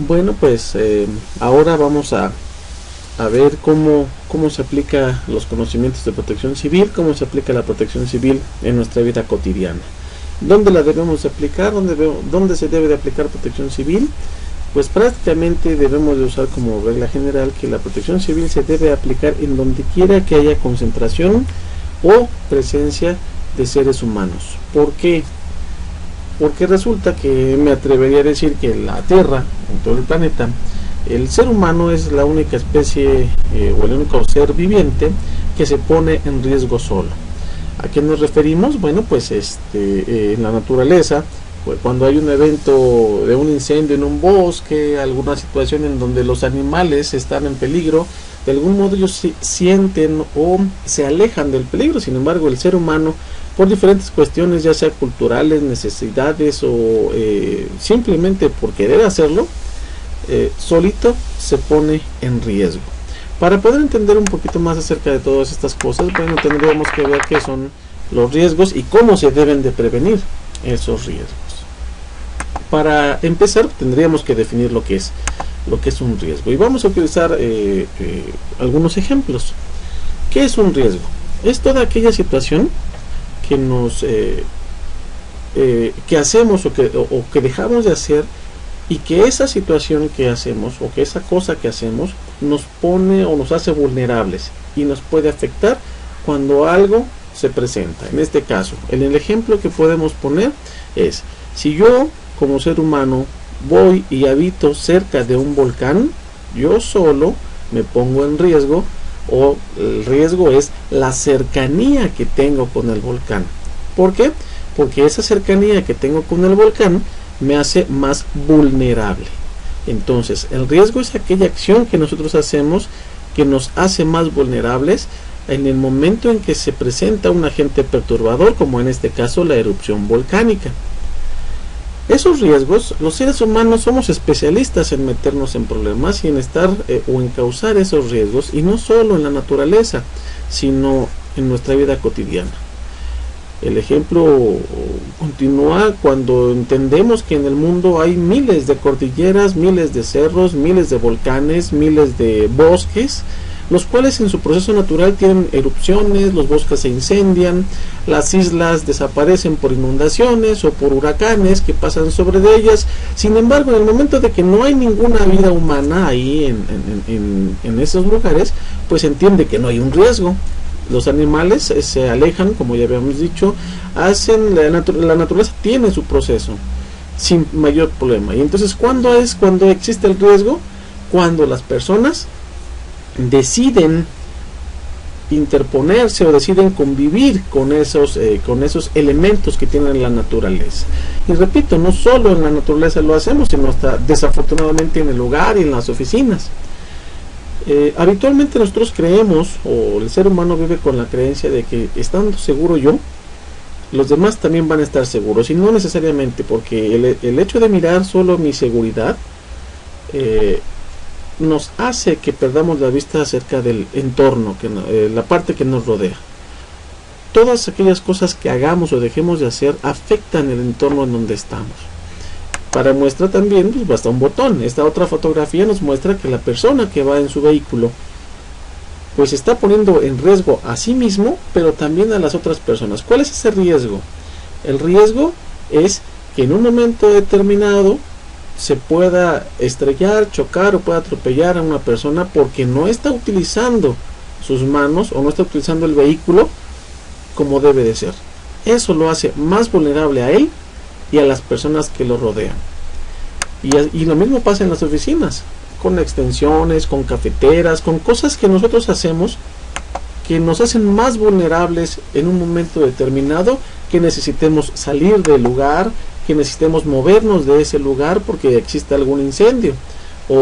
Bueno, pues ahora vamos a ver cómo se aplica los conocimientos de protección civil, cómo se aplica la protección civil en nuestra vida cotidiana. ¿Dónde la debemos aplicar? ¿Dónde se debe de aplicar protección civil? Pues prácticamente debemos de usar como regla general que la protección civil se debe aplicar en donde quiera que haya concentración o presencia de seres humanos. ¿Por qué? Porque resulta que me atrevería a decir que la Tierra, en todo el planeta, el ser humano es la única especie o el único ser viviente que se pone en riesgo solo. ¿A qué nos referimos? Bueno, pues en la naturaleza, pues cuando hay un evento de un incendio en un bosque, alguna situación en donde los animales están en peligro, de algún modo ellos sienten o se alejan del peligro. Sin embargo, el ser humano, por diferentes cuestiones, ya sea culturales, necesidades o simplemente por querer hacerlo, solito se pone en riesgo. Para poder entender un poquito más acerca de todas estas cosas, bueno, tendríamos que ver qué son los riesgos y cómo se deben de prevenir esos riesgos. Para empezar, tendríamos que definir lo que es un riesgo, y vamos a utilizar algunos ejemplos. ¿Qué es un riesgo? Es toda aquella situación que nos que hacemos o que dejamos de hacer, y que esa situación que hacemos o que esa cosa que hacemos nos pone o nos hace vulnerables y nos puede afectar cuando algo se presenta. En este caso, en el ejemplo que podemos poner es: si yo como ser humano voy y habito cerca de un volcán, yo solo me pongo en riesgo, o el riesgo es la cercanía que tengo con el volcán. ¿Por qué? Porque esa cercanía que tengo con el volcán me hace más vulnerable. Entonces, el riesgo es aquella acción que nosotros hacemos que nos hace más vulnerables en el momento en que se presenta un agente perturbador, como en este caso la erupción volcánica. Esos riesgos, los seres humanos somos especialistas en meternos en problemas y en estar o en causar esos riesgos, y no solo en la naturaleza, sino en nuestra vida cotidiana. El ejemplo continúa cuando entendemos que en el mundo hay miles de cordilleras, miles de cerros, miles de volcanes, miles de bosques, los cuales en su proceso natural tienen erupciones, los bosques se incendian, las islas desaparecen por inundaciones o por huracanes que pasan sobre de ellas. Sin embargo, en el momento de que no hay ninguna vida humana ahí en esos lugares, pues se entiende que no hay un riesgo. Los animales se alejan, como ya habíamos dicho, la naturaleza tiene su proceso sin mayor problema. Y entonces, ¿cuándo existe el riesgo? Cuando las personas deciden interponerse o deciden convivir con esos elementos que tiene la naturaleza. Y repito, no solo en la naturaleza lo hacemos, sino hasta desafortunadamente en el hogar y en las oficinas. Habitualmente nosotros creemos, o el ser humano vive con la creencia de que estando seguro yo, los demás también van a estar seguros, y no necesariamente, porque el hecho de mirar solo mi seguridad nos hace que perdamos la vista acerca del entorno, la parte que nos rodea. Todas aquellas cosas que hagamos o dejemos de hacer afectan el entorno en donde estamos. Para muestra también, pues basta un botón. Esta otra fotografía nos muestra que la persona que va en su vehículo pues está poniendo en riesgo a sí mismo, pero también a las otras personas. ¿Cuál es ese riesgo? El riesgo es que en un momento determinado se pueda estrellar, chocar o pueda atropellar a una persona porque no está utilizando sus manos o no está utilizando el vehículo como debe de ser. Eso lo hace más vulnerable a él y a las personas que lo rodean. Y lo mismo pasa en las oficinas, con extensiones, con cafeteras, con cosas que nosotros hacemos que nos hacen más vulnerables en un momento determinado, que necesitemos salir del lugar, que necesitemos movernos de ese lugar porque existe algún incendio o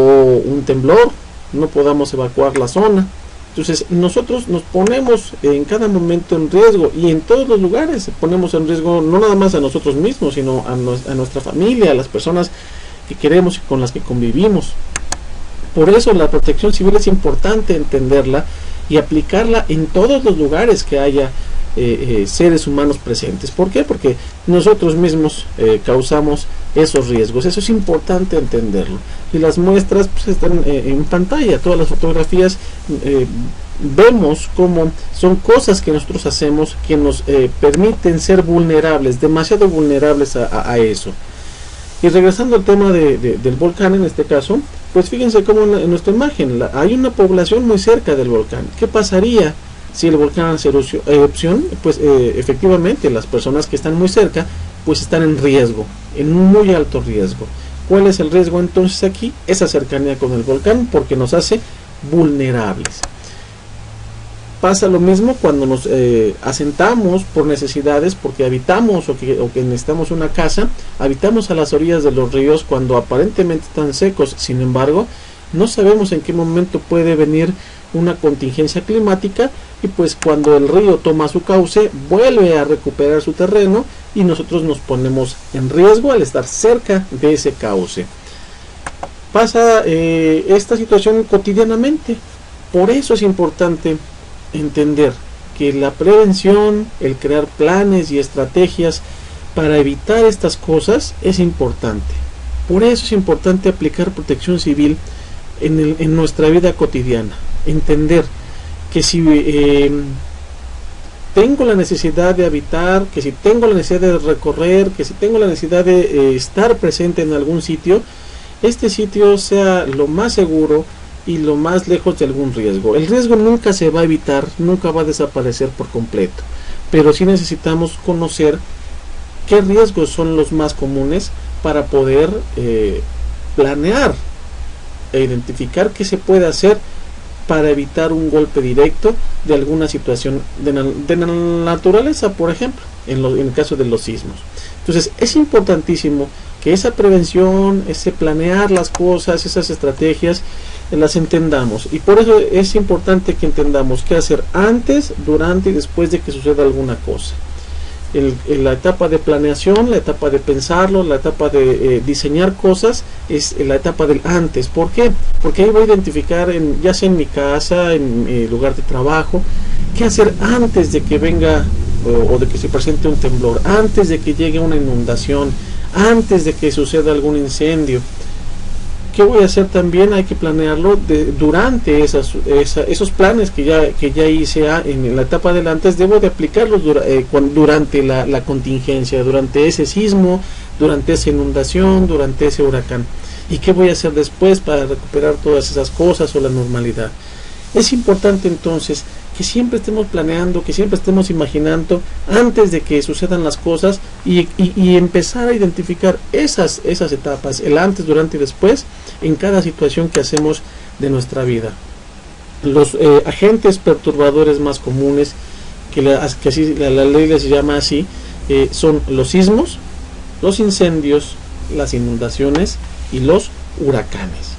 un temblor, no podamos evacuar la zona. Entonces nosotros nos ponemos en cada momento en riesgo, y en todos los lugares ponemos en riesgo no nada más a nosotros mismos, sino a nuestra familia, a las personas que queremos y con las que convivimos. Por eso la protección civil es importante entenderla y aplicarla en todos los lugares que haya seres humanos presentes. ¿Por qué? Porque nosotros mismos causamos esos riesgos. Eso es importante entenderlo. Y las muestras pues, están en pantalla. Todas las fotografías vemos cómo son cosas que nosotros hacemos que nos permiten ser vulnerables, demasiado vulnerables a eso. Y regresando al tema del volcán en este caso, pues fíjense cómo en nuestra imagen hay una población muy cerca del volcán. ¿Qué pasaría si el volcán hace erupción? Pues efectivamente las personas que están muy cerca pues están en riesgo, en un muy alto riesgo. ¿Cuál es el riesgo entonces aquí? Esa cercanía con el volcán, porque nos hace vulnerables. Pasa lo mismo cuando nos asentamos por necesidades, porque habitamos o que necesitamos una casa, habitamos a las orillas de los ríos cuando aparentemente están secos. Sin embargo, no sabemos en qué momento puede venir una contingencia climática y pues cuando el río toma su cauce, vuelve a recuperar su terreno y nosotros nos ponemos en riesgo al estar cerca de ese cauce. Pasa esta situación cotidianamente. Por eso es importante entender que la prevención, el crear planes y estrategias para evitar estas cosas es importante. Por eso es importante aplicar protección civil en nuestra vida cotidiana. Entender que si tengo la necesidad de habitar, que si tengo la necesidad de recorrer, que si tengo la necesidad de estar presente en algún sitio, este sitio sea lo más seguro y lo más lejos de algún riesgo. El riesgo nunca se va a evitar, nunca va a desaparecer por completo, pero sí necesitamos conocer qué riesgos son los más comunes para poder planear e identificar qué se puede hacer para evitar un golpe directo de alguna situación de la naturaleza, por ejemplo, en el caso de los sismos. Entonces es importantísimo que esa prevención, ese planear las cosas, esas estrategias, las entendamos, y por eso es importante que entendamos qué hacer antes, durante y después de que suceda alguna cosa. La etapa de planeación, la etapa de pensarlo, la etapa de diseñar cosas es la etapa del antes. ¿Por qué? Porque ahí voy a identificar, ya sea en mi casa, en mi lugar de trabajo, qué hacer antes de que venga o de que se presente un temblor, antes de que llegue una inundación, antes de que suceda algún incendio. ¿Qué voy a hacer también? Hay que planearlo durante esos planes que ya hice en la etapa del antes. Debo de aplicarlos durante la contingencia, durante ese sismo, durante esa inundación, durante ese huracán. ¿Y qué voy a hacer después para recuperar todas esas cosas o la normalidad? Es importante entonces que siempre estemos planeando, que siempre estemos imaginando antes de que sucedan las cosas y empezar a identificar esas etapas, el antes, durante y después, en cada situación que hacemos de nuestra vida. Los agentes perturbadores más comunes, que así la ley les llama así, son los sismos, los incendios, las inundaciones y los huracanes.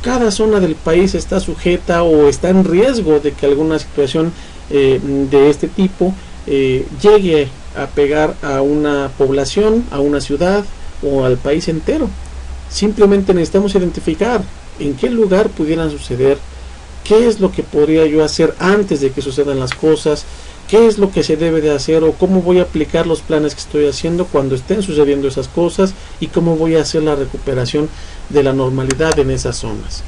Cada zona del país está sujeta o está en riesgo de que alguna situación de este tipo llegue a pegar a una población, a una ciudad o al país entero. Simplemente necesitamos identificar en qué lugar pudieran suceder, qué es lo que podría yo hacer antes de que sucedan las cosas, qué es lo que se debe de hacer o cómo voy a aplicar los planes que estoy haciendo cuando estén sucediendo esas cosas y cómo voy a hacer la recuperación de la normalidad en esas zonas.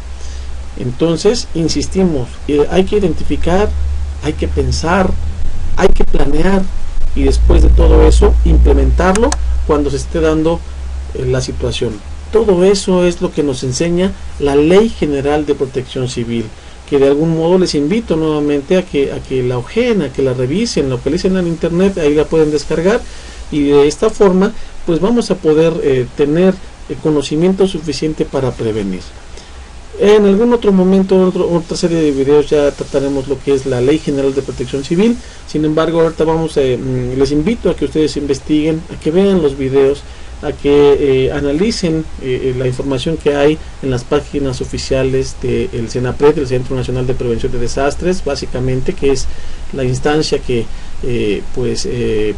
Entonces, insistimos, hay que identificar, hay que pensar, hay que planear y después de todo eso implementarlo cuando se esté dando la situación. Todo eso es lo que nos enseña la Ley General de Protección Civil, que de algún modo les invito nuevamente a que la ojeen, a que la revisen, la localicen en internet, ahí la pueden descargar y de esta forma pues vamos a poder tener el conocimiento suficiente para prevenir. En algún otro momento, otra serie de videos ya trataremos lo que es la Ley General de Protección Civil. Sin embargo, ahorita les invito a que ustedes investiguen, a que vean los videos, a que analicen la información que hay en las páginas oficiales del CENAPRED, el Centro Nacional de Prevención de Desastres, básicamente, que es la instancia que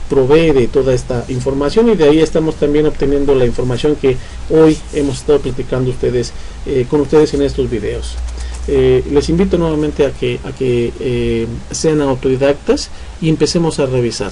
provee de toda esta información, y de ahí estamos también obteniendo la información que hoy hemos estado platicando con ustedes en estos videos. les invito nuevamente a que sean autodidactas y empecemos a revisar.